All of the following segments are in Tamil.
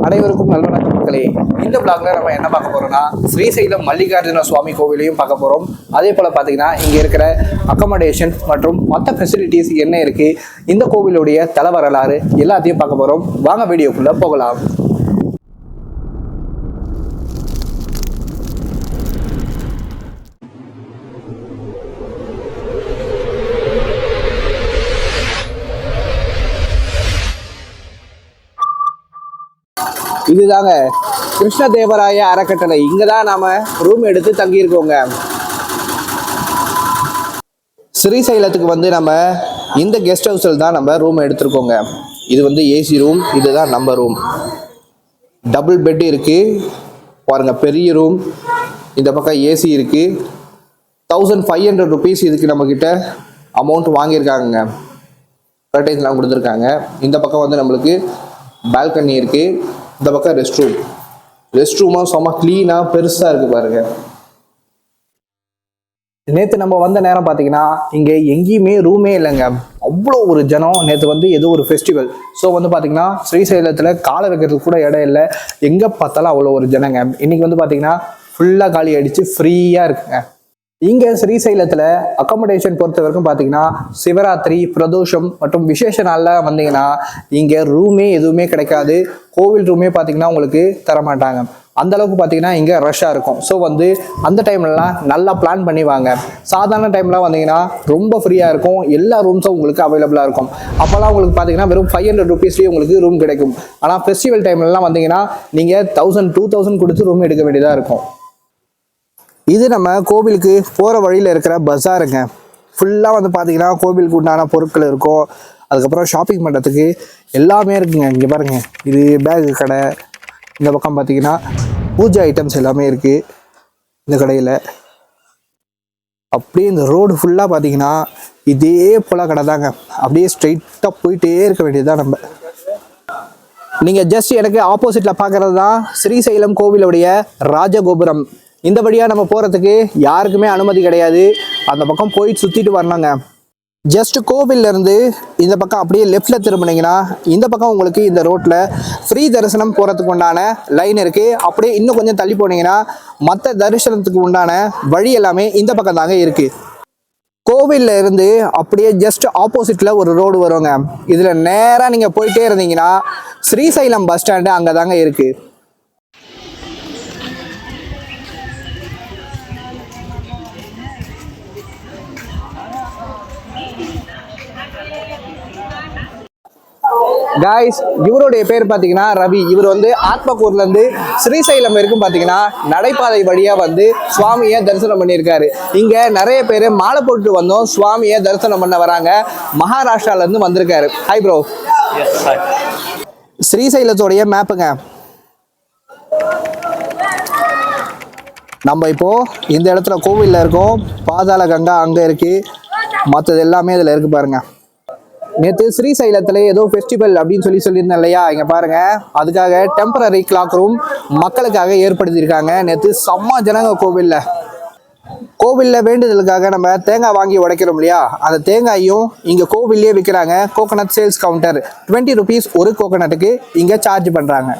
அனைவருக்கும் நல்வணக்கம் மக்களே. இந்த பிளாக்ல நம்ம என்ன பார்க்க போறோம்னா ஸ்ரீசைலம் மல்லிகார்ஜுன சுவாமி கோவிலையும் பார்க்க போறோம். அதே போல பார்த்தீங்கன்னா இங்க இருக்கிற அக்கமடேஷன் மற்றும் மற்ற ஃபெசிலிட்டிஸ் என்ன இருக்கு, இந்த கோவிலுடைய தல வரலாறு எல்லாத்தையும் பார்க்க போறோம். வாங்க வீடியோக்குள்ள போகலாம். இதுதாங்க கிருஷ்ணதேவராய அறக்கட்டளை. இங்கதான் நாம ரூம் எடுத்து தங்கியிருக்கோங்க. ஸ்ரீசைலத்துக்கு நம்ம இந்த கெஸ்ட் ஹவுஸில் தான் நம்ம ரூம் எடுத்திருக்கோங்க. இது ஏசி ரூம். இதுதான் நம்ம ரூம். டபுள் பெட் இருக்கு பாருங்க, பெரிய ரூம். இந்த பக்கம் ஏசி இருக்கு. 1500 rupees இதுக்கு நம்ம கிட்ட அமௌண்ட் வாங்கியிருக்காங்க. கர்டைன்ஸ்லாம் கொடுத்துருக்காங்க. இந்த பக்கம் நம்மளுக்கு பால்கனி இருக்கு. இந்த பக்கம் ரெஸ்ட் ரூமும் செம்ம கிளீனாக பெருசாக இருக்குது பாருங்க. நேற்று நம்ம வந்த நேரம் பார்த்தீங்கன்னா இங்கே எங்கேயுமே ரூமே இல்லைங்க. அவ்வளோ ஒரு ஜனம். நேற்று ஏதோ ஒரு ஃபெஸ்டிவல். ஸோ பார்த்தீங்கன்னா ஸ்ரீசைலத்தில் காலை வைக்கிறதுக்கு கூட இடம் இல்லை. எங்கே பார்த்தாலும் அவ்வளோ ஒரு ஜனங்க. இன்னைக்கு பார்த்தீங்கன்னா ஃபுல்லாக காலி அடித்து ஃப்ரீயாக இருக்குங்க. இங்கே ஸ்ரீசைலத்தில் அக்கமடேஷன் பொறுத்த வரைக்கும் பார்த்தீங்கன்னா சிவராத்திரி, பிரதோஷம் மற்றும் விசேஷ நாளில் வந்தீங்கன்னா இங்கே ரூமே எதுவுமே கிடைக்காது. கோவில் ரூமே பார்த்தீங்கன்னா உங்களுக்கு தரமாட்டாங்க. அந்த அளவுக்கு பார்த்தீங்கன்னா இங்கே ரஷ்ஷாக இருக்கும். ஸோ அந்த டைம்லலாம் நல்லா பிளான் பண்ணி வாங்க. சாதாரண டைம்லாம் வந்தீங்கன்னா ரொம்ப ஃப்ரீயாக இருக்கும். எல்லா ரூம்ஸும் உங்களுக்கு அவைலபிளாக இருக்கும். அப்போல்லாம் உங்களுக்கு பார்த்தீங்கன்னா வெறும் 500 rupeesலேயே உங்களுக்கு ரூம் கிடைக்கும். ஆனால் ஃபெஸ்டிவல் டைம்லலாம் வந்தீங்கன்னா நீங்கள் 1000 2000 கொடுத்து ரூம் எடுக்க வேண்டியதாக இருக்கும். இது நம்ம கோவிலுக்கு போகிற வழியில் இருக்கிற பஸாருங்க. ஃபுல்லாக பார்த்தீங்கன்னா கோவிலுக்கு உண்டான பொருட்கள் இருக்கும். அதுக்கப்புறம் ஷாப்பிங் பண்ணுறதுக்கு எல்லாமே இருக்குங்க. இங்கே பாருங்கள், இது பேகு கடை. இந்த பக்கம் பார்த்தீங்கன்னா பூஜை ஐட்டம்ஸ் எல்லாமே இருக்குது இந்த கடையில். அப்படியே இந்த ரோடு ஃபுல்லாக பார்த்தீங்கன்னா இதே போல் கடை தாங்க. அப்படியே ஸ்ட்ரைட்டாக போயிட்டே இருக்க வேண்டியதுதான் நம்ம. நீங்கள் ஜஸ்ட் எனக்கு ஆப்போசிட்டில் பார்க்குறது தான் ஸ்ரீசைலம் கோவிலுடைய ராஜகோபுரம். இந்த வழியாக நம்ம போகிறதுக்கு யாருக்குமே அனுமதி கிடையாது. அந்த பக்கம் போயிட்டு சுற்றிட்டு வரணுங்க. ஜஸ்ட் கோவிலேருந்து இந்த பக்கம் அப்படியே லெஃப்டில் திரும்பினீங்கன்னா இந்த பக்கம் உங்களுக்கு இந்த ரோட்டில் ஃப்ரீ தரிசனம் போகிறதுக்கு உண்டான லைன் இருக்குது. அப்படியே இன்னும் கொஞ்சம் தள்ளி போனீங்கன்னா மற்ற தரிசனத்துக்கு உண்டான வழி எல்லாமே இந்த பக்கம் தாங்க இருக்குது. கோவிலில் இருந்து அப்படியே ஜஸ்ட் ஆப்போசிட்டில் ஒரு ரோடு வருங்க. இதில் நேராக நீங்கள் போயிட்டே இருந்தீங்கன்னா ஸ்ரீசைலம் பஸ் ஸ்டாண்டு அங்கே தாங்க இருக்குது. காய்ஸ், இவருடைய பேர் பார்த்தீங்கன்னா ரவி. இவர் ஆத்மகூர்லேருந்து ஸ்ரீசைலம் வரைக்கும் பார்த்தீங்கன்னா நடைபாதை வழியாக சுவாமியை தரிசனம் பண்ணியிருக்காரு. இங்கே நிறைய பேர் மாலை போட்டு வந்தோம் சுவாமியை தரிசனம் பண்ண வராங்க. மகாராஷ்டிராலேருந்து வந்திருக்காரு. Hi bro. ஸ்ரீசைலத்தோடைய மேப்புங்க. நம்ம இப்போ இந்த இடத்துல கோவிலில் இருக்கோம். பாதாள கங்கா அங்கே இருக்குது. மற்றது எல்லாமே இதில் இருக்குது பாருங்க. நேற்று ஸ்ரீசைலத்தில் ஏதோ ஃபெஸ்டிவல் அப்படின்னு சொல்லியிருந்தேன் இல்லையா, இங்கே பாருங்கள். அதுக்காக டெம்பரரி கிளாக் ரூம் மக்களுக்காக ஏற்படுத்தியிருக்காங்க. நேற்று செம்ம ஜனங்க கோவிலில் வேண்டுதலுக்காக நம்ம தேங்காய் வாங்கி உடைக்கிறோம் இல்லையா, அந்த தேங்காயும் இங்கே கோவிலே விற்கிறாங்க. கோகனட் சேல்ஸ் கவுண்டர் 20 rupees ஒரு கோகனட்டுக்கு இங்கே சார்ஜ் பண்ணுறாங்க.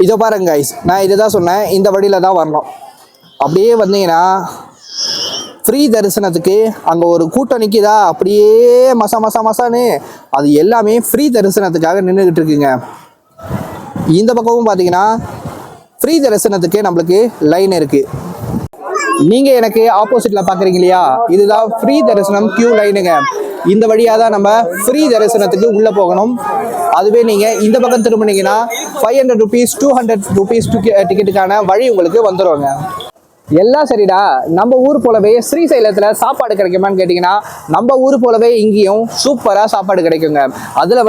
இதோ பாருங்க கைஸ், நான் இதுதான் சொன்னேன், இந்த வழியில் தான் வரணும். அப்படியே வந்தீங்கன்னா ஃப்ரீ தரிசனத்துக்கு அங்கே ஒரு கூட்டம் நிற்கிதா, அப்படியே மசான்னு அது எல்லாமே ஃப்ரீ தரிசனத்துக்காக நின்றுக்கிட்டு இருக்குங்க. இந்த பக்கமும் பார்த்தீங்கன்னா ஃப்ரீ தரிசனத்துக்கு நம்மளுக்கு லைன் இருக்குது. நீங்கள் எனக்கு ஆப்போசிட்டில் பார்க்குறீங்க இல்லையா, இதுதான் ஃப்ரீ தரிசனம் கியூ லைனுங்க. இந்த வழியாக தான் நம்ம ஃப்ரீ தரிசனத்துக்கு உள்ளே போகணும். அதுவே நீங்கள் இந்த பக்கம் திரும்பினீங்கன்னா 500 rupees 200 rupees டிக்கெட்டுக்கான வழி உங்களுக்கு வந்துடுவாங்க. எல்லாம் சரிடா, நம்ம ஊர் போலவே ஸ்ரீசைலத்தில் சாப்பாடு கிடைக்குமான்னு கேட்டிங்கன்னா நம்ம ஊர் போலவே இங்கேயும் சூப்பராக சாப்பாடு கிடைக்குங்க. அதில்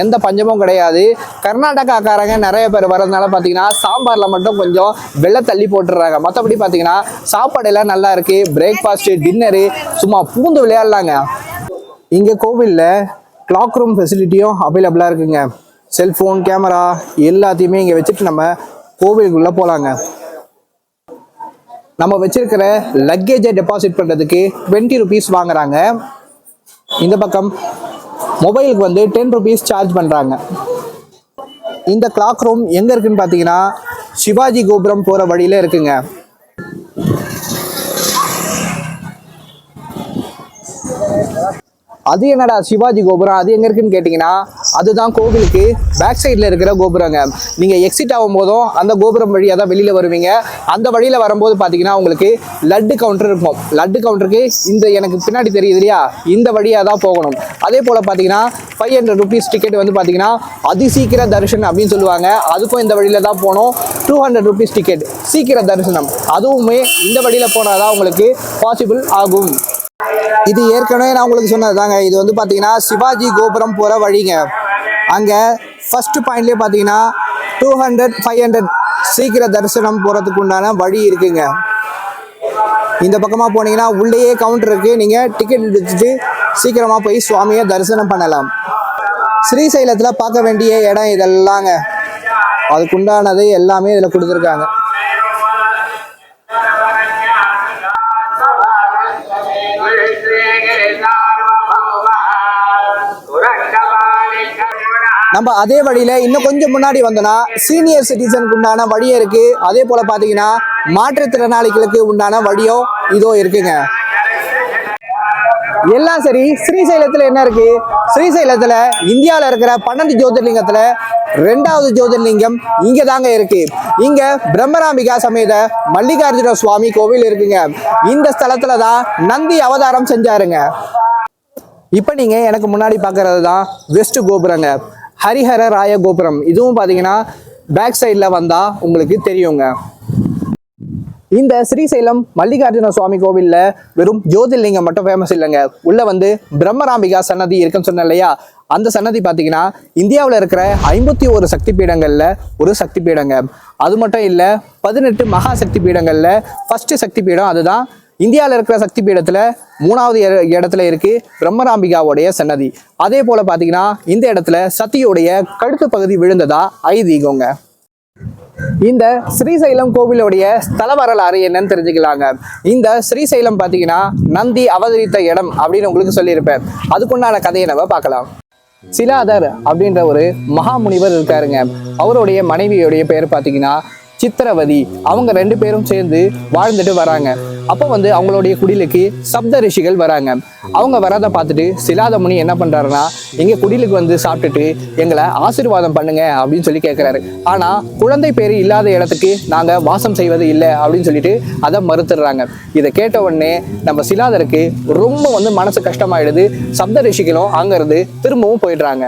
எந்த பஞ்சமும் கிடையாது. கர்நாடகாக்காரங்க நிறைய பேர் வரதுனால பார்த்தீங்கன்னா சாம்பாரில் மட்டும் கொஞ்சம் வெள்ளை தள்ளி போட்டுடுறாங்க. மற்றபடி பார்த்தீங்கன்னா சாப்பாடு எல்லாம் நல்லா இருக்குது. பிரேக்ஃபாஸ்ட்டு, டின்னரு சும்மா பூந்து விளையாடலாங்க. இங்கே கோவிலில் கிளாக் ரூம் ஃபெசிலிட்டியும் அவைலபிளாக இருக்குங்க. செல்ஃபோன், கேமரா எல்லாத்தையுமே இங்கே வச்சுட்டு நம்ம கோவிலுக்குள்ளே போகலாங்க. நம்ம வச்சிருக்கிற லக்கேஜை டெபாசிட் பண்ணுறதுக்கு 20 rupees வாங்குறாங்க. இந்த பக்கம் மொபைலுக்கு 10 rupees சார்ஜ் பண்ணுறாங்க. இந்த கிளாக் ரூம் எங்க இருக்குன்னு பாத்தீங்கன்னா சிவாஜி கோபுரம் போற வழியில இருக்குங்க. அது என்னடா சிவாஜி கோபுரம், அது எங்க இருக்குன்னு கேட்டீங்கன்னா அதுதான் கோவிலுக்கு பேக் சைட்ல இருக்கிற கோபுரங்க. நீங்க எக்ஸிட் ஆகும் போதும் அந்த கோபுரம் வழியா தான் வெளியில வருவீங்க. அந்த வழியில வரும்போது பாத்தீங்கன்னா உங்களுக்கு லட்டு கவுண்டர் இருக்கும். லட்டு கவுண்டருக்கு இந்த எனக்கு பின்னாடி தெரியுது இல்லையா, இந்த வழியா தான் போகணும். அதே போல பாத்தீங்கன்னா 500 rupees டிக்கெட் வந்து பாத்தீங்கன்னா அதிசீக்கிர தரிசனம் அப்படின்னு சொல்லுவாங்க. அதுக்கும் இந்த வழியில தான் போகணும். 200 rupees டிக்கெட் சீக்கிர தரிசனம், அதுவுமே இந்த வழியில போனாதான் உங்களுக்கு பாசிபிள் ஆகும். இது ஏற்கனவே நான் உங்களுக்கு சொன்னதுதாங்க. இது வந்து பாத்தீங்கன்னா சிவாஜி கோபுரம் போற வழிங்க. அங்க ஃபர்ஸ்ட் பாயிண்ட்லயே பாத்தீங்கன்னா 200 500 சீக்கிர தரிசனம் போறதுக்கு உண்டான வழி இருக்குங்க. இந்த பக்கமா போனீங்கன்னா உள்ளேயே கவுண்டர் இருக்கு. நீங்க டிக்கெட் எடுத்துட்டு சீக்கிரமா போய் சுவாமியை தரிசனம் பண்ணலாம். ஸ்ரீசைலத்துல பார்க்க வேண்டிய இடம் இதெல்லாங்க. அதுக்குண்டானது எல்லாமே இதுல கொடுத்துருக்காங்க. நம்ம அதே வழியில இன்னும் கொஞ்சம் முன்னாடி வந்தோம்னா சீனியர் சிட்டிசனுக்கு உண்டான வழியும் இருக்கு. அதே போல பாத்தீங்கன்னா மாற்றுத்திறனாளிகளுக்கு உண்டான வழியும் இதோ இருக்குங்க. எல்லாம் சரி, ஸ்ரீசைலத்துல என்ன இருக்கு? ஸ்ரீசைலத்துல இந்தியாவில இருக்கிற 12 ஜோதிர்லிங்கத்துல 2வது ஜோதிர்லிங்கம் இங்க தாங்க இருக்கு. இங்க பிரம்மராம்பிகா சமேத மல்லிகார்ஜுன சுவாமி கோவில் இருக்குங்க. இந்த ஸ்தலத்துல தான் நந்தி அவதாரம் செஞ்சாருங்க. இப்ப நீங்க எனக்கு முன்னாடி பாக்குறது தான் வெஸ்ட் கோபுரங்க, ஹரிஹர ராய கோபுரம். இதுவும் பாத்தீங்கன்னா பேக் சைட்ல வந்தா உங்களுக்கு தெரியுங்க. இந்த ஸ்ரீசைலம் மல்லிகார்ஜுன சுவாமி கோவில்ல வெறும் ஜோதிர்லிங்கம் மட்டும் ஃபேமஸ் இல்லைங்க. உள்ள வந்து பிரம்மராம்பிகா சன்னதி இருக்குன்னு சொன்னேன் இல்லையா, அந்த சன்னதி பார்த்தீங்கன்னா இந்தியாவில் இருக்கிற 51 சக்தி பீடங்கள்ல ஒரு சக்தி பீடங்க. அது மட்டும் இல்லை, 18 மகா சக்தி பீடங்கள்ல ஃபர்ஸ்ட் சக்தி பீடம் அதுதான். இந்தியாவில் இருக்கிற சக்தி பீடத்துல 3வது இடத்துல இருக்கு பிரம்மராம்பிகாவுடைய சன்னதி. அதே போல பார்த்தீங்கன்னா இந்த இடத்துல சத்தியோடைய கழுத்து பகுதி விழுந்ததா ஐதீகங்க. இந்த ஸ்ரீசைலம் கோவிலுடைய ஸ்தல வரலாறு என்னன்னு தெரிஞ்சுக்கலாங்க. இந்த ஸ்ரீசைலம் பார்த்தீங்கன்னா நந்தி அவதரித்த இடம் அப்படின்னு உங்களுக்கு சொல்லியிருப்பேன். அதுக்குண்டான கதையை நம்ம பார்க்கலாம். சிலாதர் அப்படின்ற ஒரு மகாமுனிவர் இருக்காருங்க. அவருடைய மனைவியுடைய பேர் பார்த்தீங்கன்னா சித்திரவதி. அவங்க 2 பேரும் சேர்ந்து வாழ்ந்துட்டு வராங்க. அப்போ வந்து அவங்களுடைய குடிலுக்கு சப்த ரிஷிகள் வராங்க. அவங்க வரதை பார்த்துட்டு சிலாத முனி என்ன பண்றாருன்னா, எங்க குடிலுக்கு வந்து சாப்பிட்டுட்டு எங்களை ஆசீர்வாதம் பண்ணுங்க அப்படின்னு சொல்லி கேட்கிறாரு. ஆனா குழந்தை பேரு இல்லாத இடத்துக்கு நாங்க வாசம் செய்வது இல்லை அப்படின்னு சொல்லிட்டு அதை மறுத்துடுறாங்க. இதை கேட்ட உடனே நம்ம சிலாதருக்கு ரொம்ப வந்து மனசு கஷ்டமாயிடுது. சப்த ரிஷிகளும் அங்கிருந்து திரும்பவும் போயிடுறாங்க.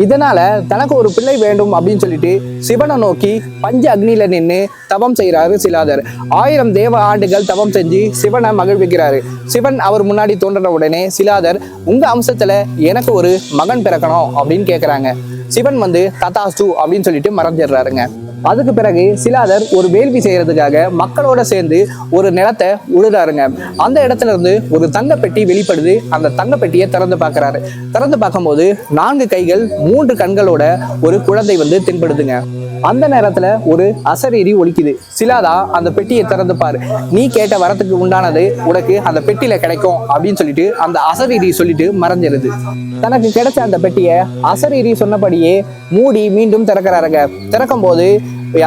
இதனால தனக்கு ஒரு பிள்ளை வேண்டும் அப்படின்னு சொல்லிட்டு சிவனை நோக்கி பஞ்ச அக்னியில நின்று தவம் செய்யறாரு சிலாதர். 1000 தேவ ஆண்டுகள் தவம் செஞ்சு சிவனை மகிழ்விக்கிறாரு. சிவன் அவர் முன்னாடி தோன்ற உடனே சிலாதர், உங்க அம்சத்துல எனக்கு ஒரு மகன் பிறக்கணும் அப்படின்னு கேட்கிறாங்க. சிவன் வந்து ததாஸ்து அப்படின்னு சொல்லிட்டு மறைஞ்சிடுறாருங்க. அதுக்கு பிறகு சிலாதர் ஒரு வேள்வி செய்யறதுக்காக மக்களோட சேர்ந்து ஒரு நிலத்தை உழுறாருங்க. அந்த இடத்துல இருந்து ஒரு தங்க பெட்டி வெளிப்படுது. அந்த தங்க பெட்டியை திறந்து பார்க்கறாரு. திறந்து பார்க்கும்போது 4 கைகள் 3 கண்களோட ஒரு குழந்தை வந்து தென்படுதுங்க. அந்த நேரத்துல ஒரு அசரீரி ஒலிக்குது. சிலாதா, அந்த பெட்டியை திறந்து பாரு, நீ கேட்ட வரத்துக்கு உண்டானது உனக்கு அந்த பெட்டியில கிடைக்கும் அப்படின்னு சொல்லிட்டு அந்த அசரீரி சொல்லிட்டு மறைஞ்சிருது. தனக்கு கிடைச்ச அந்த பெட்டியை அசரீரி சொன்னபடியே மூடி மீண்டும் திறக்கிறாருங்க. திறக்கும் போது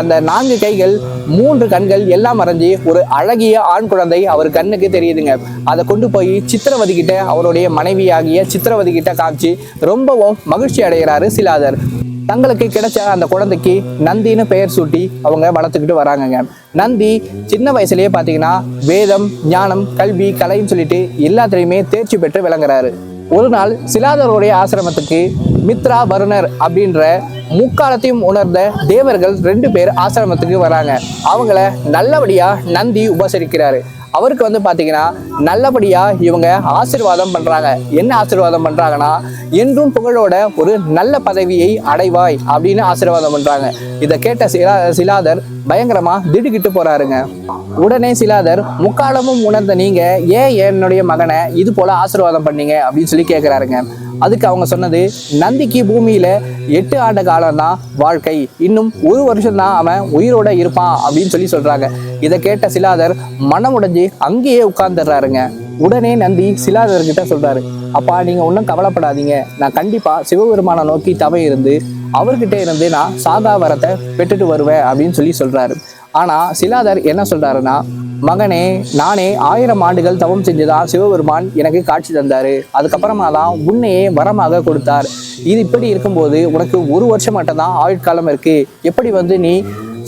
அந்த 4 கைகள் 3 கண்கள் எல்லாம் மறைஞ்சி ஒரு அழகிய ஆண் குழந்தை அவர் கண்ணுக்கு தெரியுதுங்க. அதை கொண்டு போய் சித்திரவதி கிட்ட, அவருடைய மனைவியாகிய சித்திரவதி கிட்ட காமிச்சு ரொம்பவும் மகிழ்ச்சி அடைகிறாரு சிலாதர். தங்களுக்கு கிடைச்ச அந்த குழந்தைக்கு நந்தின்னு பெயர் சூட்டி அவங்க வளர்த்துக்கிட்டு வராங்கங்க. நந்தி சின்ன வயசுலயே பாத்தீங்கன்னா வேதம், ஞானம், கல்வி, கலைன்னு சொல்லிட்டு எல்லாத்துலயுமே தேர்ச்சி பெற்று விளங்குறாரு. ஒரு நாள் சிலாதருடைய ஆசிரமத்துக்கு மித்ரா, வருணர் அப்படின்ற முக்காலத்தையும் உணர்ந்த தேவர்கள் 2 பேர் ஆசிரமத்துக்கு வராங்க. அவங்கள நல்லபடியா நந்தி உபசரிக்கிறாரு. அவருக்கு வந்து பாத்தீங்கன்னா நல்லபடியா இவங்க ஆசீர்வாதம் பண்றாங்க. என்ன ஆசீர்வாதம் பண்றாங்கன்னா, என்றும் புகழோட ஒரு நல்ல பதவியை அடைவாய் அப்படின்னு ஆசீர்வாதம் பண்றாங்க. இதை கேட்ட சிலாதர் பயங்கரமா திடுக்கிட்டு போறாருங்க. உடனே சிலாதர், முக்காலமும் உணர்ந்த நீங்க ஏன் என்னுடைய மகனை இது போல ஆசீர்வாதம் பண்ணீங்க அப்படின்னு சொல்லி கேட்கிறாருங்க. அதுக்கு அவங்க சொன்னது, நந்திக்கு பூமியில 8 ஆண்டு காலம் தான் வாழ்க்கை, இன்னும் 1 வருஷம் தான் அவன் உயிரோட இருப்பான் அப்படின்னு சொல்லி சொல்றாங்க. இதை கேட்ட சிலாதர் மனமுடைஞ்சு அங்கேயே உட்கார்ந்துடுறாருங்க. உடனே நந்தி சிலாதர்கிட்ட சொல்றாரு, அப்பா நீங்க ஒன்றும் கவலைப்படாதீங்க, நான் கண்டிப்பா சிவபெருமானை நோக்கி தவம் இருந்து அவர்கிட்ட இருந்து நான் சாகா வரத்தை பெற்றுட்டு வருவேன் அப்படின்னு சொல்றாரு. ஆனா சிலாதர் என்ன சொல்றாருன்னா, மகனே, நானே 1000 ஆண்டுகள் தவம் செஞ்சுதான் சிவபெருமான் எனக்கு காட்சி தந்தாரு. அதுக்கப்புறமா தான் உன்னையே வரமாக கொடுத்தார். இது இப்படி இருக்கும்போது உனக்கு 1 வருஷம் மட்டும் தான் ஆயுட்காலம் இருக்கு. எப்படி நீ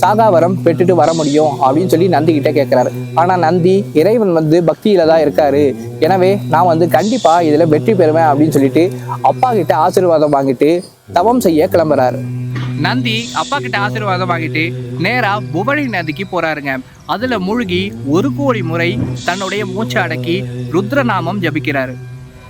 சாகாவரம் பெற்றுட்டு வர முடியும் அப்படின்னு நந்தி கிட்ட கேட்கிறாரு. ஆனா நந்தி, இறைவன் பக்தியில தான் இருக்காரு, எனவே நான் கண்டிப்பா இதுல வெற்றி பெறுவேன் அப்படின்னு சொல்லிட்டு அப்பா கிட்ட ஆசீர்வாதம் வாங்கிட்டு தவம் செய்ய கிளம்புறாரு. நந்தி அப்பா கிட்ட ஆசீர்வாதம் வாங்கிட்டு நேரா புவனை நதிக்கு போறாருங்க. அதுல மூழ்கி 1 கோடி முறை தன்னுடைய மூச்சை அடக்கி ருத்ரநாமம் ஜபிக்கிறாரு.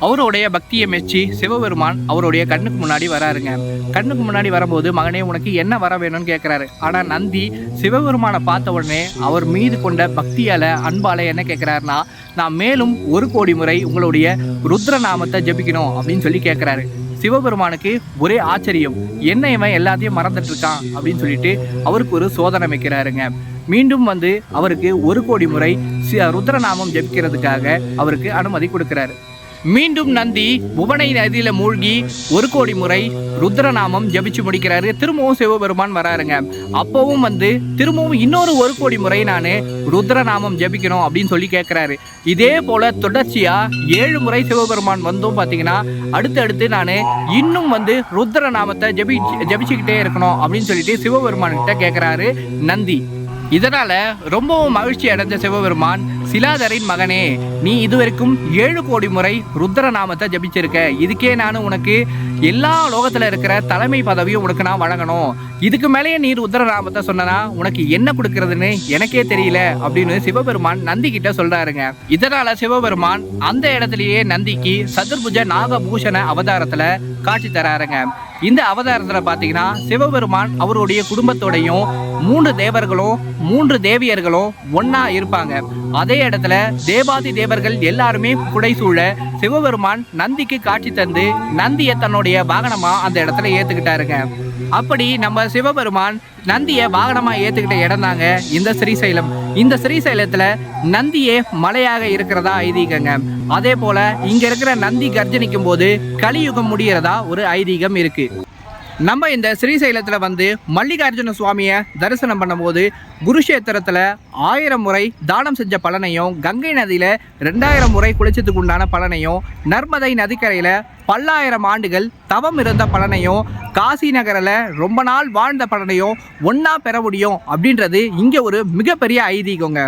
அவருடைய பக்தியை மெச்சி சிவபெருமான் அவருடைய கண்ணுக்கு முன்னாடி வராருங்க. கண்ணுக்கு முன்னாடி வரும்போது, மகனே, உனக்கு என்ன வர வேணும்னு கேட்கிறாரு. ஆனா நந்தி சிவபெருமானை பார்த்த உடனே அவர் மீது கொண்ட பக்தியால, அன்பால என்ன கேட்கிறாருன்னா, நான் மேலும் 1 கோடி முறை உங்களுடைய ருத்ரநாமத்தை ஜபிக்கணும் அப்படின்னு கேட்கிறாரு. சிவபெருமானுக்கு ஒரே ஆச்சரியம், என்ன இவன் எல்லாத்தையும் மறந்துட்டு இருக்கான் அப்படின்னு சொல்லிட்டு அவருக்கு ஒரு சோதனை வைக்கிறாருங்க. மீண்டும் அவருக்கு 1 கோடி முறை ருத்ரநாமம் ஜபிக்கிறதுக்காக அவருக்கு அனுமதி கொடுக்கிறாரு. மீண்டும் நந்தி புவனை நதியில மூழ்கி 1 கோடி முறை ருத்ரநாமம் ஜபிச்சு முடிக்கிறாரு. திரும்பவும் சிவபெருமான் வராருங்க. அப்பவும் திரும்பவும் இன்னொரு 1 கோடி முறை நானு ருத்ரநாமம் ஜபிக்கணும் அப்படின்னு கேட்கிறாரு. இதே போல தொடர்ச்சியா 7 முறை சிவபெருமான் பாத்தீங்கன்னா அடுத்தடுத்து நானு இன்னும் ருத்ரநாமத்தை ஜபிச்சுக்கிட்டே இருக்கணும் அப்படின்னு சொல்லிட்டு சிவபெருமான் கிட்ட கேட்கிறாரு நந்தி. இதனால ரொம்பவும் மகிழ்ச்சி அடைஞ்ச சிவபெருமான், சிலாதரின் மகனே, நீ இதுவரைக்கும் 7 கோடி முறை ருத்ரநாமத்தை ஜபிச்சிருக்க. இதுக்கே நான் உனக்கு எல்லா லோகத்துல இருக்கிற தலைமை பதவியும் உனக்கு நான் வழங்கணும். இதுக்கு மேலேயே நீ ருத்ரநாமத்தை சொன்னா உனக்கு என்ன கொடுக்கறதுன்னு எனக்கே தெரியல அப்படின்னு சிவபெருமான் நந்தி கிட்ட சொல்றாருங்க. இதனால சிவபெருமான் அந்த இடத்துலயே நந்திக்கு சதுர்புஜ நாகபூஷண அவதாரத்துல காட்சி தராருங்க. இந்த அவதாரத்துல பாத்தீங்கன்னா சிவபெருமான் அவருடைய குடும்பத்தோடையும் 3 தேவர்களும் 3 தேவியர்களும் ஒன்னா இருப்பாங்க. அதே இடத்துல தேவாதி தேவர்கள் எல்லாருமே புடைசூழ சிவபெருமான் நந்திக்கு காட்சி தந்து நந்தியை தன்னுடைய வாகனமா அந்த இடத்துல ஏத்துக்கிட்டாருங்க. அப்படி நம்ம சிவபெருமான் நந்தியை வாகனமா ஏத்துக்கிட்ட இடம் தாங்க இந்த ஸ்ரீசைலம். இந்த ஸ்ரீசைலத்துல நந்தியே மலையாக இருக்கிறதா ஐதீகங்க. அதே போல இங்க இருக்கிற நந்தி கர்ஜனிக்கும் போது கலியுகம் முடிகிறதா ஒரு ஐதீகம் இருக்கு. நம்ம இந்த ஸ்ரீசைலத்துல மல்லிகார்ஜுன சுவாமியை தரிசனம் பண்ணும்போது குருஷேத்திரத்துல 1000 முறை தானம் செஞ்ச பலனையும், கங்கை நதியில 2000 முறை குளிச்சதுக்கு உண்டான பலனையும், நர்மதை நதிக்கரையில பல்லாயிரம் ஆண்டுகள் தவம் இருந்த பலனையும், காசி நகரில் ரொம்ப நாள் வாழ்ந்த பலனையும் ஒன்னா பெற முடியும் அப்படின்றது இங்க ஒரு மிகப்பெரிய ஐதீகங்க.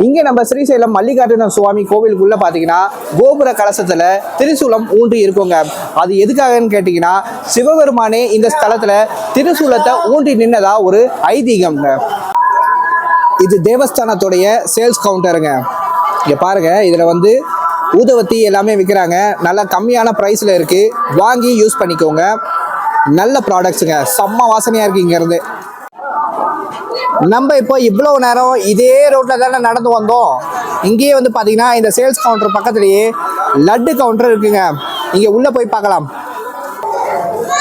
இங்க நம்ம ஸ்ரீசைலம் மல்லிகார்ஜுன சுவாமி கோவிலுக்குள்ள பாத்தீங்கன்னா கோபுர கலசத்துல திரிசூலம் ஊன்றி இருக்குங்க. அது எதுக்காகன்னு கேட்டீங்கன்னா, சிவபெருமானே இந்த ஸ்தலத்துல திரிசூலத்தை ஊன்றி நின்னதா ஒரு ஐதீகம்ங்க. இது தேவஸ்தானத்துடைய சேல்ஸ் கவுண்டருங்க. இங்க பாருங்க, இதுல ஊதுவத்தி எல்லாமே விற்கிறாங்க. நல்லா கம்மியான பிரைஸ்ல இருக்கு, வாங்கி யூஸ் பண்ணிக்கோங்க. நல்ல ப்ராடக்ட்ஸுங்க, செம்ம வாசனையா இருக்கு. இங்க இருந்து நம்ம இப்போ இவ்வளவு நேரம் இதே ரோட்ல தானே நடந்து வந்தோம். இங்கேயே பாத்தீங்கன்னா இந்த சேல்ஸ் கவுண்டர் பக்கத்துலயே லட்டு கவுண்டர் இருக்குங்க. இங்க உள்ள போய் பார்க்கலாம்.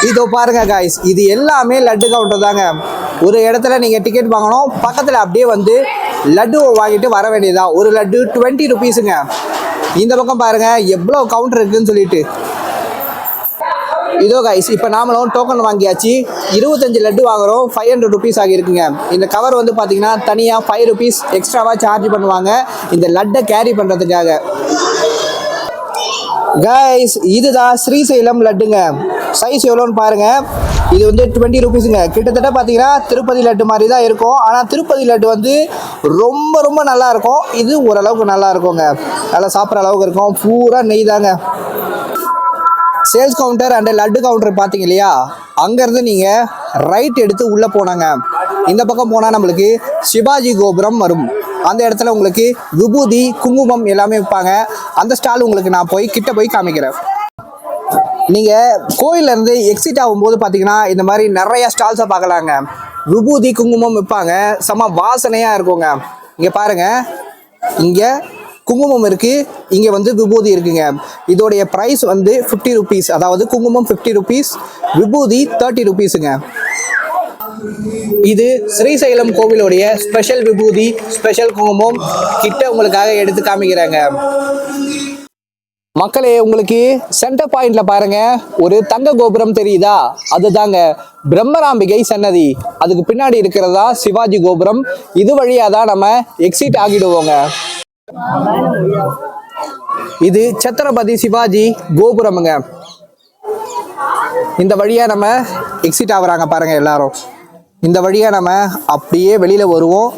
இதோ பாருங்க காய்ஸ், இது எல்லாமே லட்டு கவுண்டர் தாங்க. ஒரு இடத்துல நீங்க டிக்கெட் வாங்கணும், பக்கத்துல அப்படியே லட்டு வாங்கிட்டு வர வேண்டியதா. ஒரு லட்டு 20 ருபீஸுங்க. இந்த பக்கம் பாருங்க எவ்வளவு கவுண்டர் இருக்குன்னு சொல்லிட்டு. இதோ கைஸ், இப்போ நாமளும் டோக்கன் வாங்கியாச்சு. 25 லட்டு வாங்குறோம், 500 ருபீஸ் ஆகியிருக்குங்க. இந்த கவர் பார்த்தீங்கன்னா தனியாக 5 ருபீஸ் எக்ஸ்ட்ராவாக சார்ஜ் பண்ணுவாங்க இந்த லட்டை கேரி பண்ணுறதுக்காக. கைஸ், இதுதான் ஸ்ரீசைலம் லட்டுங்க. சைஸ் எவ்வளோன்னு பாருங்க. இது 20 ருபீஸுங்க. கிட்டத்தட்ட பார்த்தீங்கன்னா திருப்பதி லட்டு மாதிரி தான் இருக்கும். ஆனால் திருப்பதி லட்டு ரொம்ப ரொம்ப நல்லா இருக்கும். இது ஓரளவுக்கு நல்லா இருக்குங்க, நல்லா சாப்பிட்ற அளவுக்கு இருக்கும். பூரா நெய் தாங்க. Sales counter and laddu counter பார்த்தீங்க இல்லையா, அங்கேருந்து நீங்கள் ரைட் எடுத்து உள்ளே போனாங்க. இந்த பக்கம் போனால் நம்மளுக்கு சிவாஜி கோபுரம் வரும். அந்த இடத்துல உங்களுக்கு விபூதி, குங்குமம் எல்லாமே விற்பாங்க. அந்த ஸ்டால் உங்களுக்கு நான் கிட்ட போய் காமிக்கிறேன். நீங்கள் கோயிலேருந்து எக்ஸிட் ஆகும்போது பார்த்தீங்கன்னா இந்த மாதிரி நிறைய ஸ்டால்ஸை பார்க்கலாங்க. விபூதி, குங்குமம் விற்பாங்க, செம்ம வாசனையாக இருக்குங்க. இங்கே பாருங்கள், இங்கே குங்குமம் இருக்கு, இங்க விபூதி இருக்குங்க. இதோடைய பிரைஸ் 50 ருபீஸ். அதாவது குங்குமம் 50 ருபீஸ், விபூதி 30 ருபீஸுங்க. இது ஸ்ரீசைலம் கோவிலுடைய ஸ்பெஷல் விபூதி, ஸ்பெஷல் குங்குமம். கிட்ட உங்களுக்காக எடுத்து காமிக்கிறாங்க. மக்களே, உங்களுக்கு சென்டர் பாயிண்ட்ல பாருங்க ஒரு தங்க கோபுரம் தெரியுதா? அதுதாங்க பிரம்மராம்பிகை சன்னதி. அதுக்கு பின்னாடி இருக்கிறதா சிவாஜி கோபுரம். இது வழியா தான் நம்ம எக்ஸிட் ஆகிடுவோங்க. இது சத்ரபதி சிவாஜி கோபுரமுங்க. இந்த வழியா நம்ம எக்ஸிட் ஆகுறாங்க பாருங்க எல்லாரும். இந்த வழியா நம்ம அப்படியே வெளியில வருவோம்.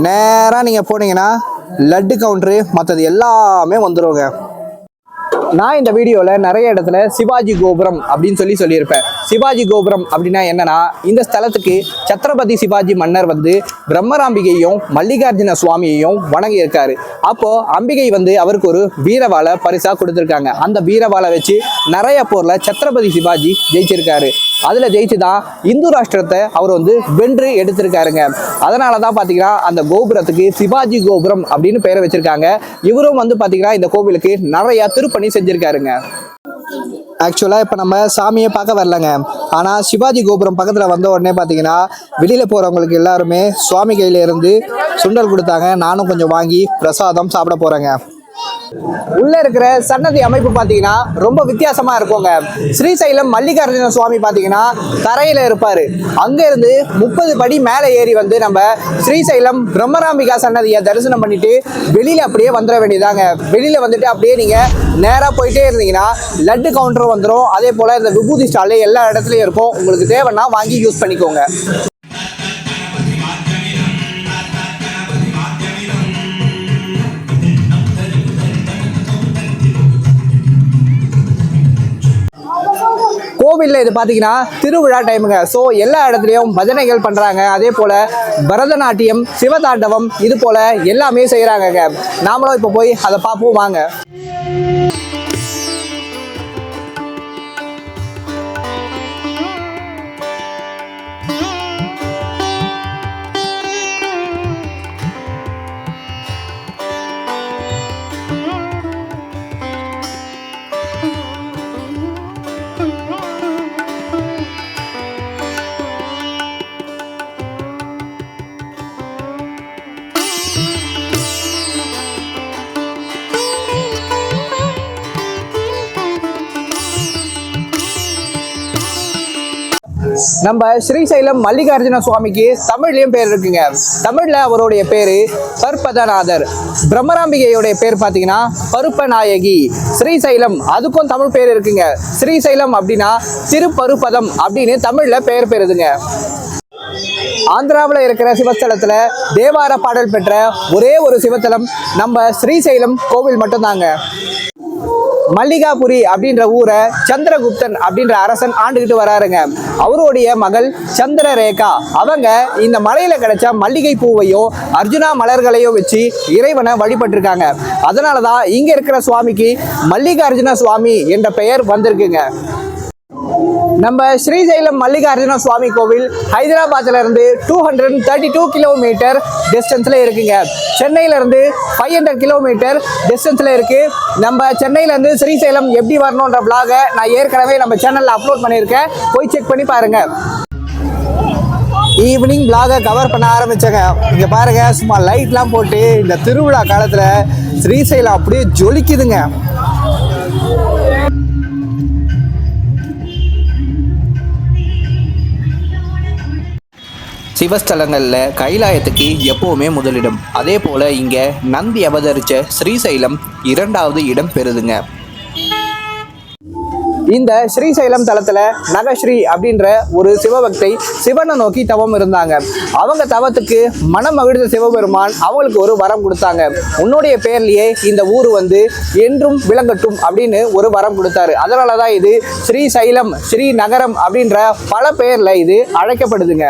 நேரா நீங்க போனீங்கன்னா லட்டு கவுண்டரு மற்றது எல்லாமே வந்துருங்க. நான் இந்த வீடியோவில் நிறைய இடத்துல சிவாஜி கோபுரம் அப்படின்னு சொல்லியிருப்பேன். சிவாஜி கோபுரம் அப்படின்னா என்னன்னா, இந்த ஸ்தலத்துக்கு சத்ரபதி சிவாஜி மன்னர் வந்து பிரம்மராம்பிகையும் மல்லிகார்ஜுன சுவாமியையும் வணங்கி இருக்காரு. அப்போ அம்பிகை வந்து அவருக்கு ஒரு வீரவாளை பரிசா கொடுத்துருக்காங்க. அந்த வீரவாளை வச்சு நிறைய போர்ல சத்ரபதி சிவாஜி ஜெயிச்சிருக்காரு. அதுல ஜெயிச்சுதான் இந்து ராஷ்டிரத்தை அவர் வந்து வென்று எடுத்திருக்காருங்க. அதனாலதான் பாத்தீங்கன்னா அந்த கோபுரத்துக்கு சிவாஜி கோபுரம் அப்படின்னு பெயரை வச்சிருக்காங்க. இவரும் வந்து பாத்தீங்கன்னா இந்த கோவிலுக்கு நிறைய திருப்பணி செஞ்சிருக்காருங்க. ஆக்சுவலா இப்ப நம்ம சாமியை பார்க்க வரலங்க. ஆனா சிவாஜி கோபுரம் பக்கத்துல வந்த உடனே பாத்தீங்கன்னா வெளியில போறவங்களுக்கு எல்லாருமே சுவாமி கையில இருந்து சுண்டல் கொடுத்தாங்க. நானும் கொஞ்சம் வாங்கி பிரசாதம் சாப்பிட போறேங்க. உள்ள இருக்கிற சன்னதி அமைப்பு பாத்தீங்கன்னா ரொம்ப வித்தியாசமா இருக்குங்க. ஸ்ரீசைலம் மல்லிகார்ஜுன சுவாமி பாத்தீங்கன்னா தரையில இருப்பாரு. அங்க இருந்து 30 படி மேல ஏறி வந்து நம்ம ஸ்ரீசைலம் பிரம்மராம்பிகா சன்னதியை தரிசனம் பண்ணிட்டு வெளியில அப்படியே வந்துட வேண்டியதாங்க. வெளியில வந்துட்டு அப்படியே நீங்க நேரா போயிட்டே இருந்தீங்கன்னா லட்டு கவுண்டரும் வந்துடும். அதே போல இந்த விபூதி ஸ்டால் எல்லா இடத்துலயும் இருக்கும். உங்களுக்கு தேவைன்னா வாங்கி யூஸ் பண்ணிக்கோங்க. கோவில்ல இது பாத்தீங்கன்னா திருவிழா டைமுங்க. ஸோ எல்லா இடத்துலையும் பஜனைகள் பண்றாங்க. அதே போல பரதநாட்டியம், சிவதாண்டவம் இது போல எல்லாமே செய்யறாங்க. நாமளும் இப்போ போய் அதை பார்ப்போம் வாங்க. நம்ம ஸ்ரீசைலம் மல்லிகார்ஜுன சுவாமிக்கு தமிழ்லயும் பேர் இருக்குங்க. தமிழ்ல அவருடைய பேரு பற்பதநாதர். பிரம்மராம்பிகையோடைய பேர் பாத்தீங்கன்னா பருப்பநாயகி. ஸ்ரீசைலம் அதுக்கும் தமிழ் பேர் இருக்குங்க. ஸ்ரீசைலம் அப்படின்னா திருப்பருப்பதம் அப்படின்னு தமிழ்ல பெயர் பெறுதுங்க. ஆந்திராவில் இருக்கிற சிவஸ்தலத்துல தேவார பாடல் பெற்ற ஒரே ஒரு சிவத்தலம் நம்ம ஸ்ரீசைலம் கோவில் மட்டும்தாங்க. மல்லிகாபுரி அப்படின்ற ஊரை சந்திரகுப்தன் அப்படின்ற அரசன் ஆண்டுகிட்டு வராருங்க. அவருடைய மகள் சந்திரரேகா அவங்க இந்த மலையில கிடைச்ச மல்லிகை பூவையும் அர்ஜுனா மலர்களையும் வச்சு இறைவனை வழிபட்டிருக்காங்க. அதனாலதான் இங்க இருக்கிற சுவாமிக்கு மல்லிகார்ஜுன சுவாமி என்ற பெயர் வந்திருக்குங்க. நம்ம ஸ்ரீசைலம் மல்லிகார்ஜுன சுவாமி கோவில் ஹைதராபாத்ல இருந்து 232 கிலோமீட்டர் டிஸ்டன்ஸ்ல இருக்குங்க. சென்னையில இருந்து 500 கிலோமீட்டர் டிஸ்டன்ஸ்ல இருக்கு. நம்ம சென்னையில இருந்து ஸ்ரீசைலம் எப்படி வரணும்ன்ற vlog நான் ஏற்கனவே நம்ம சேனல்ல அப்லோட் பண்ணியிருக்கேன். போய் செக் பண்ணி பாருங்க. ஈவினிங் vlog கவர் பண்ண ஆரம்பிச்சேங்க. இங்க பாருங்க, சும்மா லைட்லாம் போட்டு இந்த திருவிழா காலத்துல ஸ்ரீசைலம் அப்படியே ஜொலிக்குதுங்க. சிவஸ்தலங்களில் கைலாயத்துக்கு எப்போவுமே முதலிடம். அதே போல் இங்கே நந்தி அவதரித்த ஸ்ரீசைலம் 2வது இடம் பெறுதுங்க. இந்த ஸ்ரீசைலம் தலத்தில் நகஸ்ரீ அப்படின்ற ஒரு சிவபக்தை சிவனை நோக்கி தவம் இருந்தாங்க. அவங்க தவத்துக்கு மனம் மகிழ்ந்த சிவபெருமான் அவங்களுக்கு ஒரு வரம் கொடுத்தாங்க. உன்னுடைய பேர்லயே இந்த ஊர் வந்து என்றும் விளங்கட்டும் அப்படின்னு ஒரு வரம் கொடுத்தாரு. அதனால தான் இது ஸ்ரீசைலம், ஸ்ரீ நகரம் அப்படின்ற பல பெயர்ல இது அழைக்கப்படுதுங்க.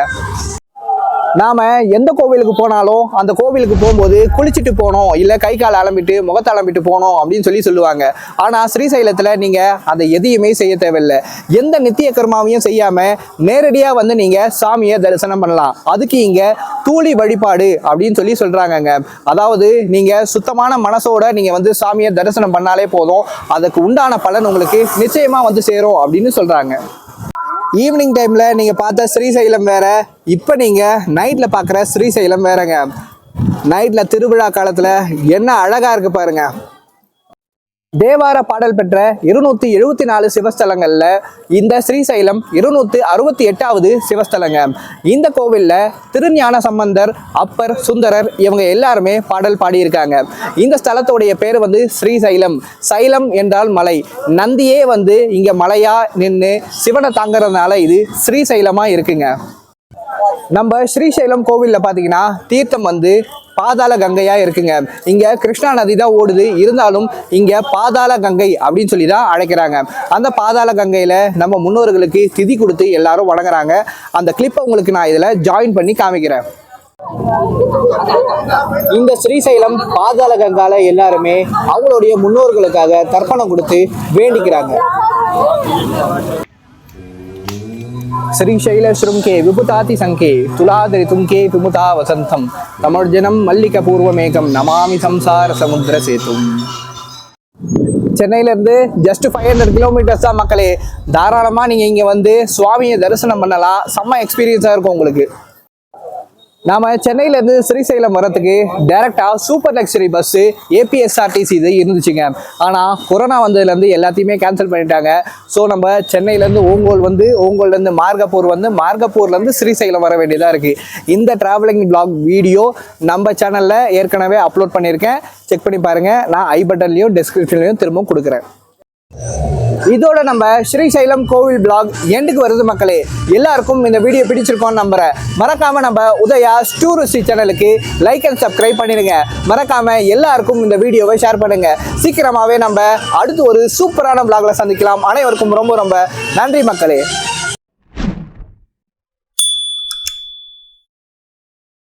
நாம எந்த கோவிலுக்கு போனாலும் அந்த கோவிலுக்கு போகும்போது குளிச்சுட்டு போனோம், இல்லை கை கால் அலம்பிட்டு முகத்தை அலம்பிட்டு போனோம் அப்படின்னு சொல்லுவாங்க. ஆனால் ஸ்ரீசைலத்தில் நீங்கள் அதை எதையுமே செய்ய தேவையில்லை. எந்த நித்திய கர்மாவையும் செய்யாமல் நேரடியாக வந்து நீங்கள் சாமியை தரிசனம் பண்ணலாம். அதுக்கு இங்கே தூளி வழிபாடு அப்படின்னு சொல்கிறாங்கங்க. அதாவது நீங்கள் சுத்தமான மனசோட நீங்கள் வந்து சாமியை தரிசனம் பண்ணாலே போதும், அதுக்கு உண்டான பலன் உங்களுக்கு நிச்சயமாக வந்து சேரும் அப்படின்னு சொல்கிறாங்க. ஈவினிங் டைமில் நீங்கள் பார்த்த ஸ்ரீசைலம் வேற, இப்போ நீங்கள் நைட்டில் பார்க்குற ஸ்ரீசைலம் வேறங்க. நைட்டில் திருவிழா காலத்தில் என்ன அழகாக இருக்குது பாருங்கள். தேவார பாடல் பெற்ற 274 சிவஸ்தலங்கள்ல இந்த ஸ்ரீசைலம் 268வது சிவஸ்தலங்க. இந்த கோவில்ல திருஞான சம்பந்தர், அப்பர், சுந்தரர் இவங்க எல்லாருமே பாடல் பாடியிருக்காங்க. இந்த ஸ்தலத்தோடைய பேர் வந்து ஸ்ரீசைலம். சைலம் என்றால் மலை. நந்தியே வந்து இங்க மலையா நின்று சிவனை தாங்கிறதுனால இது ஸ்ரீசைலமா இருக்குங்க. நம்ம ஸ்ரீசைலம் கோவில்ல பாத்தீங்கன்னா தீர்த்தம் வந்து பாதாள கங்கையா இருக்குங்க. இங்க கிருஷ்ணா நதி தான் ஓடுது, இருந்தாலும் இங்க பாதாள கங்கை அப்படின்னு சொல்லி தான் அழைக்கிறாங்க. அந்த பாதாள கங்கையில நம்ம முன்னோர்களுக்கு திதி கொடுத்து எல்லாரும் வணங்குறாங்க. அந்த கிளிப்பை உங்களுக்கு நான் இதுல ஜாயின் பண்ணி காமிக்கிறேன். இந்த ஸ்ரீசைலம் பாதாள கங்கால எல்லாருமே அவங்களுடைய முன்னோர்களுக்காக தர்ப்பணம் கொடுத்து வேண்டிக்கிறாங்க. ஸ்ரீசைல ஸ்ருங்கே விபுதாதி சங்கே துலாதரி துங்கே விமுதா வசந்தம் தமர்ஜனம் மல்லிக பூர்வமேகம் நமாமி சம்சார சமுத்திர சேத்தும். சென்னையில இருந்து ஜஸ்ட் 500 கிலோமீட்டர்ஸ் தான் மக்களே. தாராளமா நீங்க இங்க வந்து சுவாமியை தரிசனம் பண்ணலாம். செம்ம எக்ஸ்பீரியன்ஸா இருக்கும் உங்களுக்கு. நாம சென்னையில இருந்து ஸ்ரீசைலம் வரதுக்கு டைரக்டா சூப்பர் லக்ஸரி பஸ் ஏபிஎஸ்ஆர்டிசி இது இருந்துச்சுங்க. ஆனா கொரோனா வந்ததுல இருந்து எல்லாத்தையுமே கேன்சல் பண்ணிட்டாங்க. ஸோ நம்ம சென்னையில இருந்து ஓங்கோல் வந்து, ஓங்கோல்ல இருந்து மார்கப்பூர் வந்து, மார்கப்பூர்ல இருந்து ஸ்ரீசைலம் வர வேண்டியதா இருக்கு. இந்த டிராவலிங் பிளாக் வீடியோ நம்ம சேனல்ல ஏற்கனவே அப்லோட் பண்ணியிருக்கேன். செக் பண்ணி பாருங்க. நான் ஐ பட்டன்லயும் டிஸ்கிரிப்ஷன்லயும் திரும்பவும் கொடுக்குறேன். இதோட நம்ம ஸ்ரீசைலம் கோவில் பிளாக் எண்டுக்கு வருது மக்களே. எல்லாருக்கும் இந்த வீடியோ பிடிச்சிருக்கோம் நம்புறேன். மறக்காம நம்ம உதயா டூரிஸ்ட் சேனலுக்கு லைக் அண்ட் சப்ஸ்கிரைப் பண்ணிடுங்க. மறக்காம எல்லாருக்கும் இந்த வீடியோவை ஷேர் பண்ணுங்க. சீக்கிரமாவே நம்ம அடுத்து ஒரு சூப்பரான பிளாக்ல சந்திக்கலாம். அனைவருக்கும் ரொம்ப ரொம்ப நன்றி மக்களே.